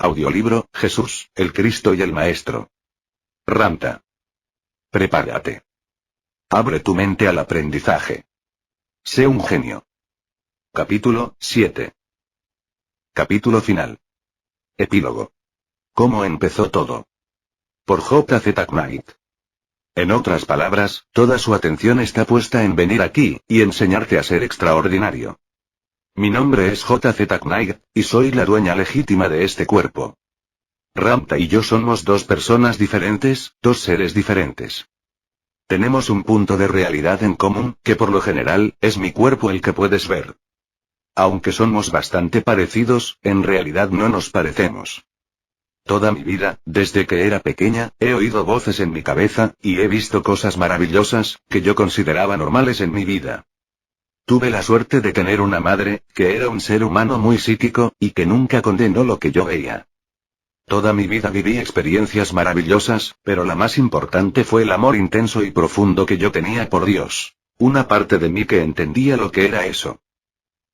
Audiolibro, Jesús, el Cristo y el Maestro. Ramtha. Prepárate. Abre tu mente al aprendizaje. Sé un genio. Capítulo 7. Capítulo final. Epílogo. ¿Cómo empezó todo? Por J. Z. Knight. En otras palabras, toda su atención está puesta en venir aquí, y enseñarte a ser extraordinario. Mi nombre es J. Z. Knight, y soy la dueña legítima de este cuerpo. Ramtha y yo somos dos personas diferentes, dos seres diferentes. Tenemos un punto de realidad en común, que por lo general, es mi cuerpo el que puedes ver. Aunque somos bastante parecidos, en realidad no nos parecemos. Toda mi vida, desde que era pequeña, he oído voces en mi cabeza, y he visto cosas maravillosas, que yo consideraba normales en mi vida. Tuve la suerte de tener una madre, que era un ser humano muy psíquico, y que nunca condenó lo que yo veía. Toda mi vida viví experiencias maravillosas, pero la más importante fue el amor intenso y profundo que yo tenía por Dios. Una parte de mí que entendía lo que era eso.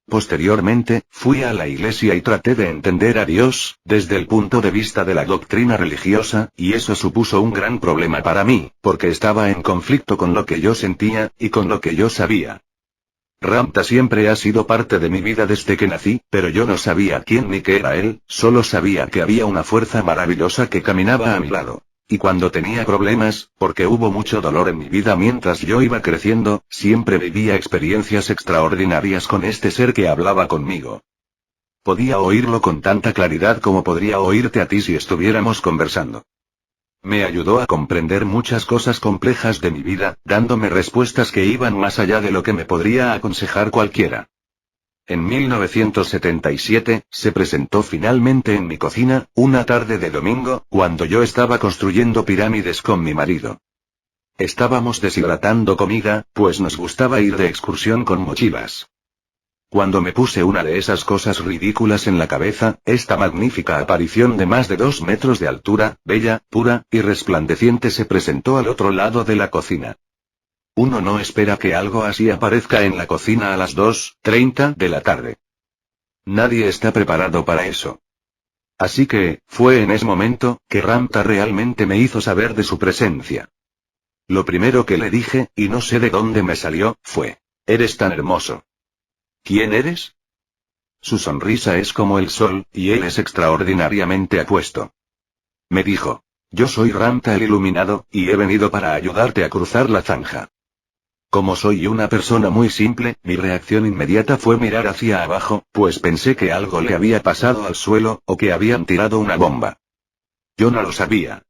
Posteriormente, fui a la iglesia y traté de entender a Dios, desde el punto de vista de la doctrina religiosa, y eso supuso un gran problema para mí, porque estaba en conflicto con lo que yo sentía, y con lo que yo sabía. Ramtha siempre ha sido parte de mi vida desde que nací, pero yo no sabía quién ni qué era él, solo sabía que había una fuerza maravillosa que caminaba a mi lado. Y cuando tenía problemas, porque hubo mucho dolor en mi vida mientras yo iba creciendo, siempre vivía experiencias extraordinarias con este ser que hablaba conmigo. Podía oírlo con tanta claridad como podría oírte a ti si estuviéramos conversando. Me ayudó a comprender muchas cosas complejas de mi vida, dándome respuestas que iban más allá de lo que me podría aconsejar cualquiera. En 1977, se presentó finalmente en mi cocina, una tarde de domingo, cuando yo estaba construyendo pirámides con mi marido. Estábamos deshidratando comida, pues nos gustaba ir de excursión con mochilas. Cuando me puse una de esas cosas ridículas en la cabeza, esta magnífica aparición de más de 2 metros de altura, bella, pura, y resplandeciente se presentó al otro lado de la cocina. Uno no espera que algo así aparezca en la cocina a las 2:30 de la tarde. Nadie está preparado para eso. Así que, fue en ese momento, que Ramtha realmente me hizo saber de su presencia. Lo primero que le dije, y no sé de dónde me salió, fue: «Eres tan hermoso». «¿Quién eres?» Su sonrisa es como el sol, y él es extraordinariamente apuesto. Me dijo: «Yo soy Ramtha el iluminado, y he venido para ayudarte a cruzar la zanja». Como soy una persona muy simple, mi reacción inmediata fue mirar hacia abajo, pues pensé que algo le había pasado al suelo, o que habían tirado una bomba. Yo no lo sabía.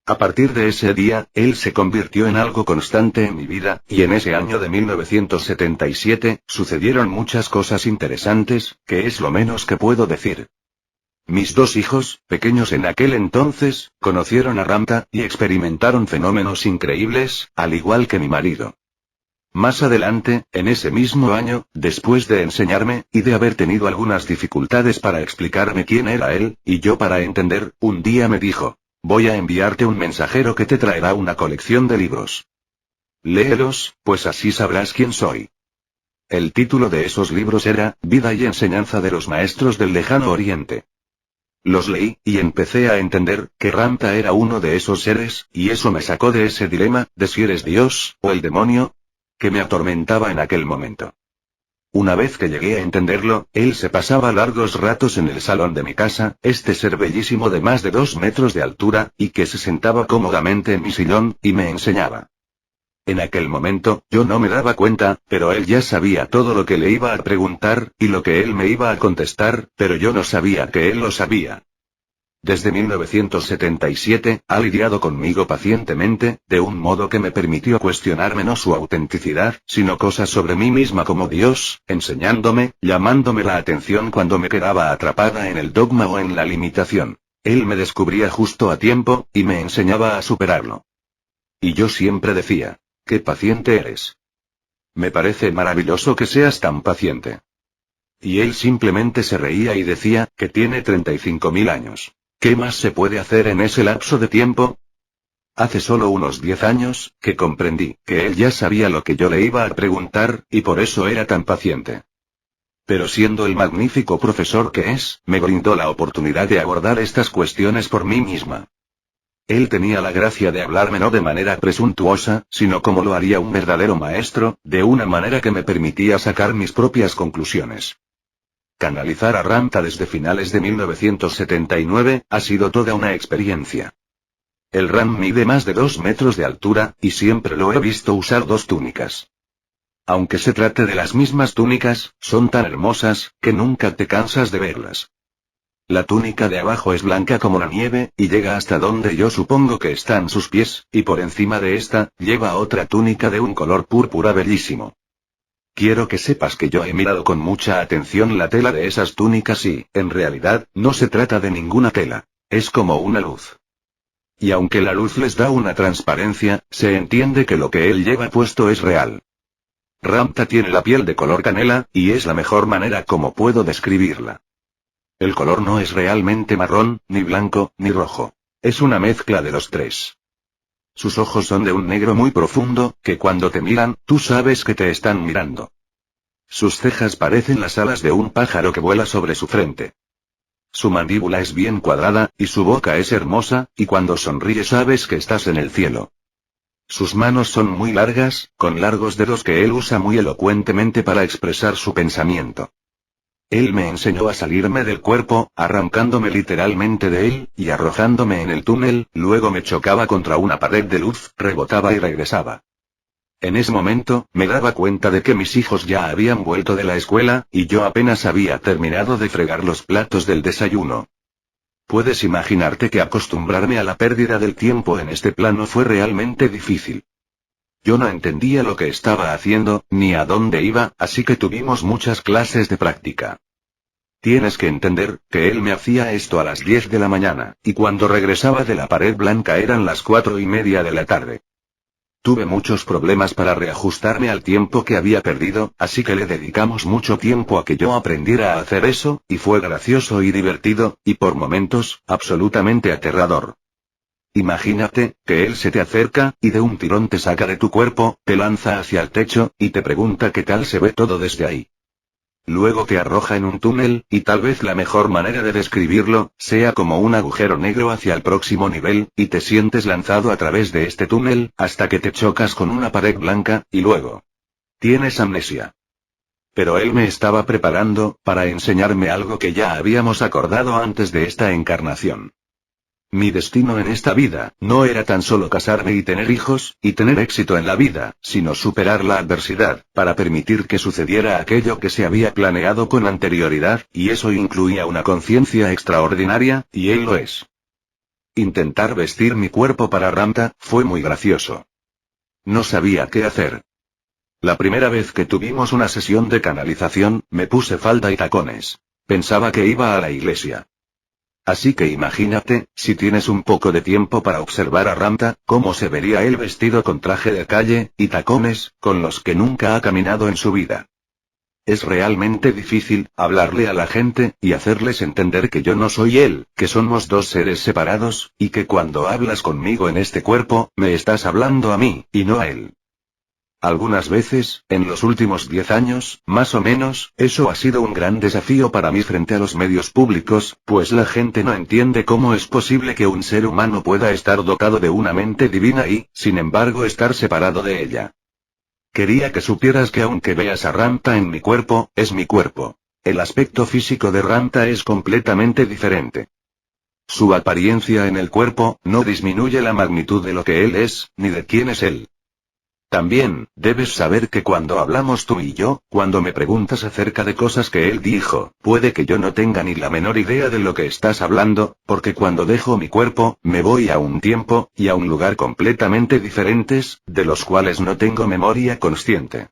A partir de ese día, él se convirtió en algo constante en mi vida, y en ese año de 1977, sucedieron muchas cosas interesantes, que es lo menos que puedo decir. Mis 2 hijos, pequeños en aquel entonces, conocieron a Ramtha, y experimentaron fenómenos increíbles, al igual que mi marido. Más adelante, en ese mismo año, después de enseñarme, y de haber tenido algunas dificultades para explicarme quién era él, y yo para entender, un día me dijo: «Voy a enviarte un mensajero que te traerá una colección de libros. Léelos, pues así sabrás quién soy». El título de esos libros era «Vida y enseñanza de los maestros del lejano oriente». Los leí, y empecé a entender, que Ramtha era uno de esos seres, y eso me sacó de ese dilema, de si eres Dios, o el demonio, que me atormentaba en aquel momento. Una vez que llegué a entenderlo, él se pasaba largos ratos en el salón de mi casa, este ser bellísimo de más de 2 metros de altura, y que se sentaba cómodamente en mi sillón, y me enseñaba. En aquel momento, yo no me daba cuenta, pero él ya sabía todo lo que le iba a preguntar, y lo que él me iba a contestar, pero yo no sabía que él lo sabía. Desde 1977, ha lidiado conmigo pacientemente, de un modo que me permitió cuestionarme no su autenticidad, sino cosas sobre mí misma como Dios, enseñándome, llamándome la atención cuando me quedaba atrapada en el dogma o en la limitación. Él me descubría justo a tiempo, y me enseñaba a superarlo. Y yo siempre decía: «¡Qué paciente eres! Me parece maravilloso que seas tan paciente». Y él simplemente se reía y decía, que tiene 35.000 años. ¿Qué más se puede hacer en ese lapso de tiempo? Hace solo unos 10 años, que comprendí, que él ya sabía lo que yo le iba a preguntar, y por eso era tan paciente. Pero siendo el magnífico profesor que es, me brindó la oportunidad de abordar estas cuestiones por mí misma. Él tenía la gracia de hablarme no de manera presuntuosa, sino como lo haría un verdadero maestro, de una manera que me permitía sacar mis propias conclusiones. Canalizar a Ramta desde finales de 1979 ha sido toda una experiencia. El Ram mide más de 2 metros de altura, y siempre lo he visto usar 2 túnicas. Aunque se trate de las mismas túnicas, son tan hermosas, que nunca te cansas de verlas. La túnica de abajo es blanca como la nieve, y llega hasta donde yo supongo que están sus pies, y por encima de esta, lleva otra túnica de un color púrpura bellísimo. Quiero que sepas que yo he mirado con mucha atención la tela de esas túnicas y, en realidad, no se trata de ninguna tela. Es como una luz. Y aunque la luz les da una transparencia, se entiende que lo que él lleva puesto es real. Ramta tiene la piel de color canela, y es la mejor manera como puedo describirla. El color no es realmente marrón, ni blanco, ni rojo. Es una mezcla de los tres. Sus ojos son de un negro muy profundo, que cuando te miran, tú sabes que te están mirando. Sus cejas parecen las alas de un pájaro que vuela sobre su frente. Su mandíbula es bien cuadrada, y su boca es hermosa, y cuando sonríe sabes que estás en el cielo. Sus manos son muy largas, con largos dedos que él usa muy elocuentemente para expresar su pensamiento. Él me enseñó a salirme del cuerpo, arrancándome literalmente de él, y arrojándome en el túnel, luego me chocaba contra una pared de luz, rebotaba y regresaba. En ese momento, me daba cuenta de que mis hijos ya habían vuelto de la escuela, y yo apenas había terminado de fregar los platos del desayuno. Puedes imaginarte que acostumbrarme a la pérdida del tiempo en este plano fue realmente difícil. Yo no entendía lo que estaba haciendo, ni a dónde iba, así que tuvimos muchas clases de práctica. Tienes que entender, que él me hacía esto a las 10 de la mañana, y cuando regresaba de la pared blanca eran las 4:30 de la tarde. Tuve muchos problemas para reajustarme al tiempo que había perdido, así que le dedicamos mucho tiempo a que yo aprendiera a hacer eso, y fue gracioso y divertido, y por momentos, absolutamente aterrador. Imagínate, que él se te acerca, y de un tirón te saca de tu cuerpo, te lanza hacia el techo, y te pregunta qué tal se ve todo desde ahí. Luego te arroja en un túnel, y tal vez la mejor manera de describirlo, sea como un agujero negro hacia el próximo nivel, y te sientes lanzado a través de este túnel, hasta que te chocas con una pared blanca, y luego tienes amnesia. Pero él me estaba preparando, para enseñarme algo que ya habíamos acordado antes de esta encarnación. Mi destino en esta vida, no era tan solo casarme y tener hijos, y tener éxito en la vida, sino superar la adversidad, para permitir que sucediera aquello que se había planeado con anterioridad, y eso incluía una conciencia extraordinaria, y él lo es. Intentar vestir mi cuerpo para Ramta, fue muy gracioso. No sabía qué hacer. La primera vez que tuvimos una sesión de canalización, me puse falda y tacones. Pensaba que iba a la iglesia. Así que imagínate, si tienes un poco de tiempo para observar a Ramta, cómo se vería él vestido con traje de calle, y tacones, con los que nunca ha caminado en su vida. Es realmente difícil, hablarle a la gente, y hacerles entender que yo no soy él, que somos dos seres separados, y que cuando hablas conmigo en este cuerpo, me estás hablando a mí, y no a él. Algunas veces, en los últimos 10 años, más o menos, eso ha sido un gran desafío para mí frente a los medios públicos, pues la gente no entiende cómo es posible que un ser humano pueda estar dotado de una mente divina y, sin embargo, estar separado de ella. Quería que supieras que aunque veas a Ramta en mi cuerpo, es mi cuerpo. El aspecto físico de Ramta es completamente diferente. Su apariencia en el cuerpo, no disminuye la magnitud de lo que él es, ni de quién es él. También, debes saber que cuando hablamos tú y yo, cuando me preguntas acerca de cosas que él dijo, puede que yo no tenga ni la menor idea de lo que estás hablando, porque cuando dejo mi cuerpo, me voy a un tiempo, y a un lugar completamente diferentes, de los cuales no tengo memoria consciente.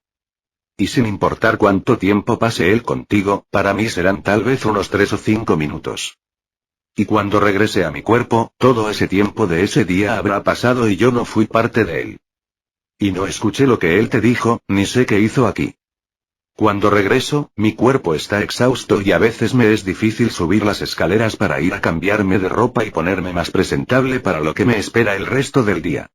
Y sin importar cuánto tiempo pase él contigo, para mí serán tal vez unos 3 o 5 minutos. Y cuando regrese a mi cuerpo, todo ese tiempo de ese día habrá pasado y yo no fui parte de él. Y no escuché lo que él te dijo, ni sé qué hizo aquí. Cuando regreso, mi cuerpo está exhausto y a veces me es difícil subir las escaleras para ir a cambiarme de ropa y ponerme más presentable para lo que me espera el resto del día.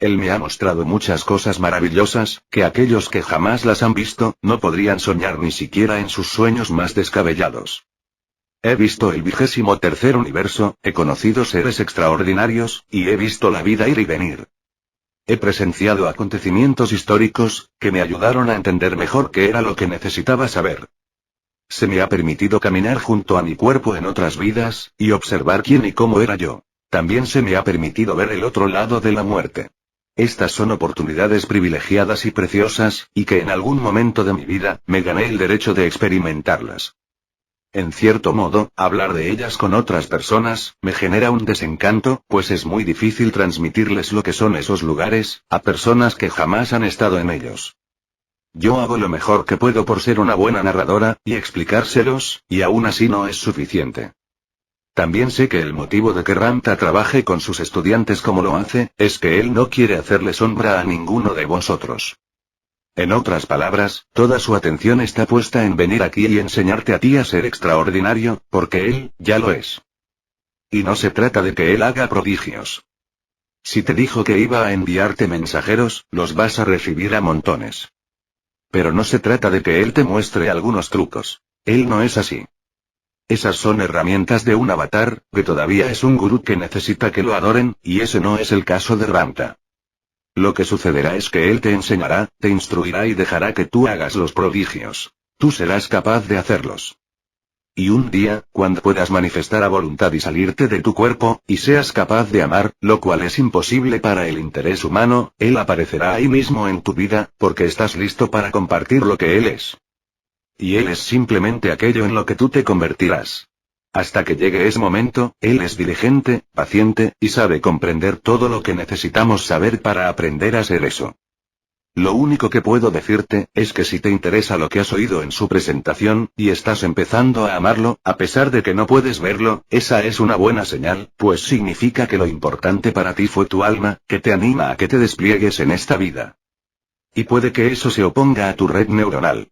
Él me ha mostrado muchas cosas maravillosas, que aquellos que jamás las han visto, no podrían soñar ni siquiera en sus sueños más descabellados. He visto el 23.º universo, he conocido seres extraordinarios, y he visto la vida ir y venir. He presenciado acontecimientos históricos, que me ayudaron a entender mejor qué era lo que necesitaba saber. Se me ha permitido caminar junto a mi cuerpo en otras vidas, y observar quién y cómo era yo. También se me ha permitido ver el otro lado de la muerte. Estas son oportunidades privilegiadas y preciosas, y que en algún momento de mi vida, me gané el derecho de experimentarlas. En cierto modo, hablar de ellas con otras personas, me genera un desencanto, pues es muy difícil transmitirles lo que son esos lugares, a personas que jamás han estado en ellos. Yo hago lo mejor que puedo por ser una buena narradora, y explicárselos, y aún así no es suficiente. También sé que el motivo de que Ramta trabaje con sus estudiantes como lo hace, es que él no quiere hacerle sombra a ninguno de vosotros. En otras palabras, toda su atención está puesta en venir aquí y enseñarte a ti a ser extraordinario, porque él, ya lo es. Y no se trata de que él haga prodigios. Si te dijo que iba a enviarte mensajeros, los vas a recibir a montones. Pero no se trata de que él te muestre algunos trucos. Él no es así. Esas son herramientas de un avatar, que todavía es un gurú que necesita que lo adoren, y ese no es el caso de Ramta. Lo que sucederá es que él te enseñará, te instruirá y dejará que tú hagas los prodigios. Tú serás capaz de hacerlos. Y un día, cuando puedas manifestar a voluntad y salirte de tu cuerpo, y seas capaz de amar, lo cual es imposible para el interés humano, él aparecerá ahí mismo en tu vida, porque estás listo para compartir lo que él es. Y él es simplemente aquello en lo que tú te convertirás. Hasta que llegue ese momento, él es diligente, paciente, y sabe comprender todo lo que necesitamos saber para aprender a ser eso. Lo único que puedo decirte, es que si te interesa lo que has oído en su presentación, y estás empezando a amarlo, a pesar de que no puedes verlo, esa es una buena señal, pues significa que lo importante para ti fue tu alma, que te anima a que te despliegues en esta vida. Y puede que eso se oponga a tu red neuronal.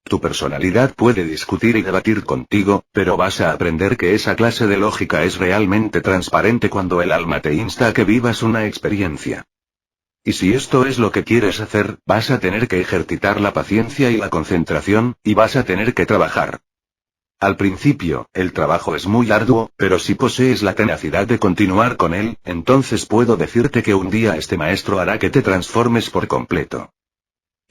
Tu personalidad puede discutir y debatir contigo, pero vas a aprender que esa clase de lógica es realmente transparente cuando el alma te insta a que vivas una experiencia. Y si esto es lo que quieres hacer, vas a tener que ejercitar la paciencia y la concentración, y vas a tener que trabajar. Al principio, el trabajo es muy arduo, pero si posees la tenacidad de continuar con él, entonces puedo decirte que un día este maestro hará que te transformes por completo.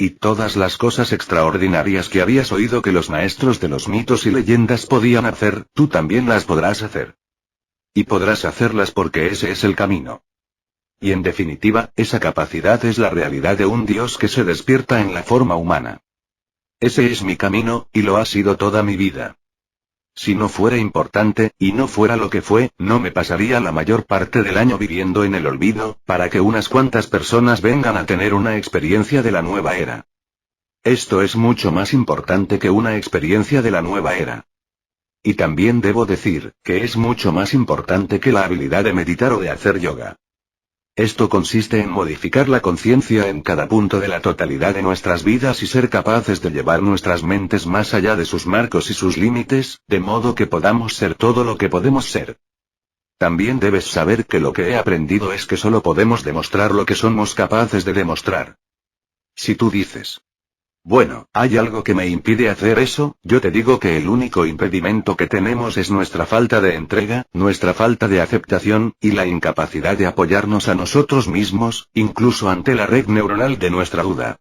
Y todas las cosas extraordinarias que habías oído que los maestros de los mitos y leyendas podían hacer, tú también las podrás hacer. Y podrás hacerlas porque ese es el camino. Y en definitiva, esa capacidad es la realidad de un Dios que se despierta en la forma humana. Ese es mi camino, y lo ha sido toda mi vida. Si no fuera importante, y no fuera lo que fue, no me pasaría la mayor parte del año viviendo en el olvido, para que unas cuantas personas vengan a tener una experiencia de la nueva era. Esto es mucho más importante que una experiencia de la nueva era. Y también debo decir, que es mucho más importante que la habilidad de meditar o de hacer yoga. Esto consiste en modificar la conciencia en cada punto de la totalidad de nuestras vidas y ser capaces de llevar nuestras mentes más allá de sus marcos y sus límites, de modo que podamos ser todo lo que podemos ser. También debes saber que lo que he aprendido es que solo podemos demostrar lo que somos capaces de demostrar. Si tú dices, bueno, hay algo que me impide hacer eso, yo te digo que el único impedimento que tenemos es nuestra falta de entrega, nuestra falta de aceptación, y la incapacidad de apoyarnos a nosotros mismos, incluso ante la red neuronal de nuestra duda.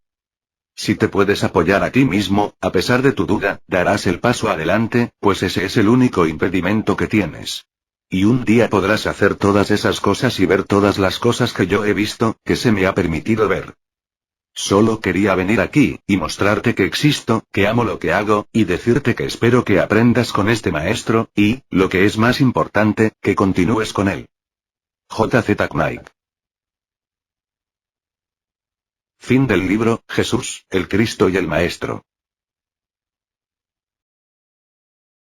Si te puedes apoyar a ti mismo, a pesar de tu duda, darás el paso adelante, pues ese es el único impedimento que tienes. Y un día podrás hacer todas esas cosas y ver todas las cosas que yo he visto, que se me ha permitido ver. Solo quería venir aquí, y mostrarte que existo, que amo lo que hago, y decirte que espero que aprendas con este maestro, y, lo que es más importante, que continúes con él. J. Z. Knight. Fin del libro, Jesús, el Cristo y el Maestro.